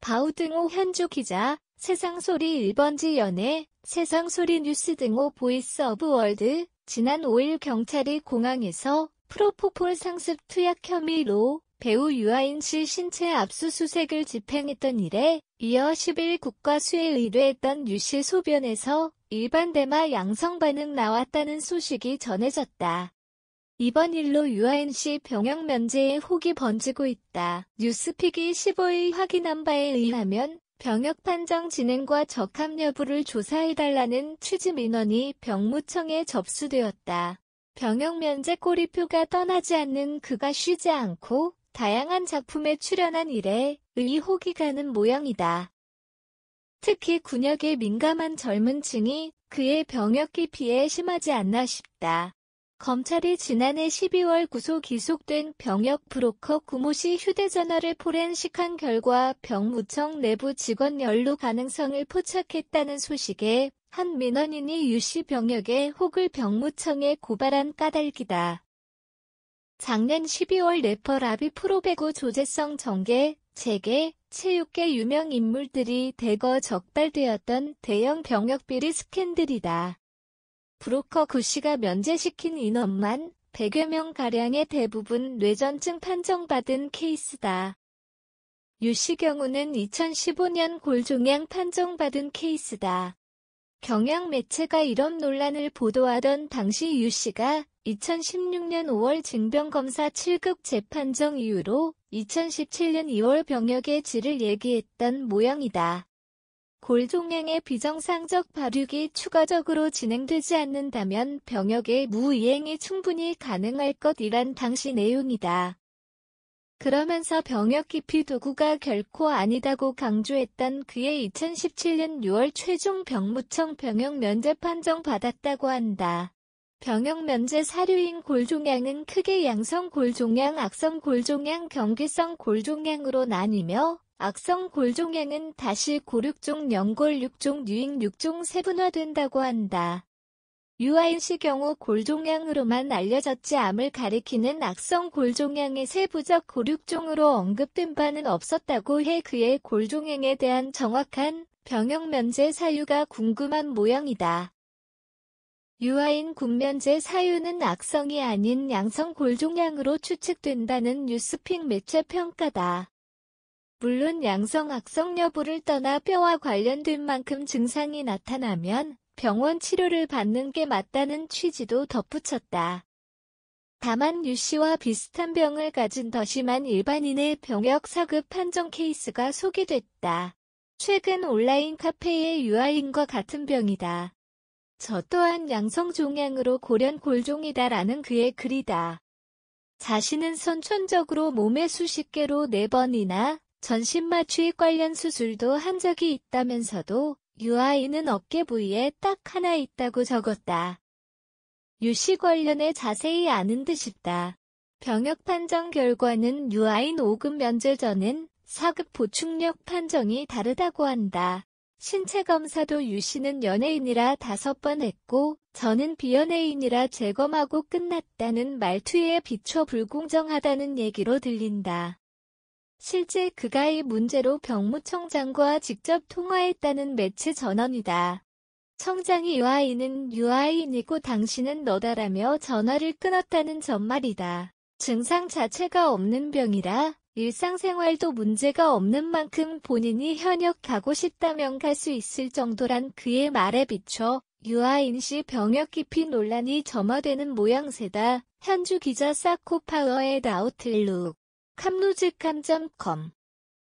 바우등호 현주 기자, 세상소리 1번지 연예, 세상소리 뉴스 등호 보이스 오브 월드, 지난 5일 경찰이 공항에서 프로포폴 상습 투약 혐의로 배우 유아인 씨 신체 압수수색을 집행했던 일에 이어 10일 국가수에 의뢰했던 유 씨 소변에서 일반 대마 양성 반응 나왔다는 소식이 전해졌다. 이번 일로 유아인 씨 병역 면제에 혹이 번지고 있다. 뉴스픽이 15일 확인한 바에 의하면 병역 판정 진행과 적합 여부를 조사해달라는 취지 민원이 병무청에 접수되었다. 병역 면제 꼬리표가 떠나지 않는 그가 쉬지 않고 다양한 작품에 출연한 일에 의혹이 가는 모양이다. 특히 군역에 민감한 젊은 층이 그의 병역 기피에 심하지 않나 싶다. 검찰이 지난해 12월 구속 기소된 병역 브로커 구모 씨 휴대전화를 포렌식한 결과 병무청 내부 직원 연루 가능성을 포착했다는 소식에 한 민원인이 유 씨 병역에 혹을 병무청에 고발한 까닭이다. 작년 12월 래퍼 라비 프로배구 조재성 정계, 재계, 체육계 유명 인물들이 대거 적발되었던 대형 병역 비리 스캔들이다. 브로커 구 씨가 면제시킨 인원만 100여 명가량의 대부분 뇌전증 판정받은 케이스다. 유 씨 경우는 2015년 골종양 판정받은 케이스다. 경향 매체가 이런 논란을 보도하던 당시 유 씨가 2016년 5월 징병검사 7급 재판정 이후로 2017년 2월 병역의 질을 얘기했던 모양이다. 골종양의 비정상적 발육이 추가적으로 진행되지 않는다면 병역의 무이행이 충분히 가능할 것이란 당시 내용이다. 그러면서 병역 기피 도구가 결코 아니다고 강조했던 그의 2017년 6월 최종 병무청 병역 면제 판정 받았다고 한다. 병역 면제 사료인 골종양은 크게 양성 골종양, 악성 골종양, 경귀성 골종양으로 나뉘며 악성 골종양은 다시 고륙종, 연골 6종, 유익 6종 세분화된다고 한다. 유아인 씨 경우 골종양으로만 알려졌지 암을 가리키는 악성 골종양의 세부적 고륙종으로 언급된 바는 없었다고 해 그의 골종양에 대한 정확한 병역 면제 사유가 궁금한 모양이다. 유아인 군면제 사유는 악성이 아닌 양성 골종양으로 추측된다는 뉴스픽 매체 평가다. 물론 양성 악성 여부를 떠나 뼈와 관련된 만큼 증상이 나타나면 병원 치료를 받는 게 맞다는 취지도 덧붙였다. 다만 유 씨와 비슷한 병을 가진 더 심한 일반인의 병역 사급 판정 케이스가 소개됐다. 최근 온라인 카페의 유아인과 같은 병이다. 저 또한 양성 종양으로 고련 골종이다라는 그의 글이다. 자신은 선천적으로 몸에 수십 개로 4번이나 전신마취 관련 수술도 한 적이 있다면서도 유아인은 어깨 부위에 딱 하나 있다고 적었다. 유 씨 관련해 자세히 아는 듯 싶다. 병역 판정 결과는 유아인 5급 면제 전엔 4급 보충력 판정이 다르다고 한다. 신체 검사도 유 씨는 연예인이라 5번 했고 저는 비연예인이라 재검하고 끝났다는 말투에 비춰 불공정하다는 얘기로 들린다. 실제 그가 이 문제로 병무청장과 직접 통화했다는 매체 전언이다. 청장이 유아인은 유아인이고 당신은 너다라며 전화를 끊었다는 전말이다. 증상 자체가 없는 병이라 일상생활도 문제가 없는 만큼 본인이 현역 가고 싶다면 갈 수 있을 정도란 그의 말에 비춰 유아인 씨 병역 기피 논란이 점화되는 모양새다. 현주 기자 사코파워의 아웃룩. 캄루즈캄.com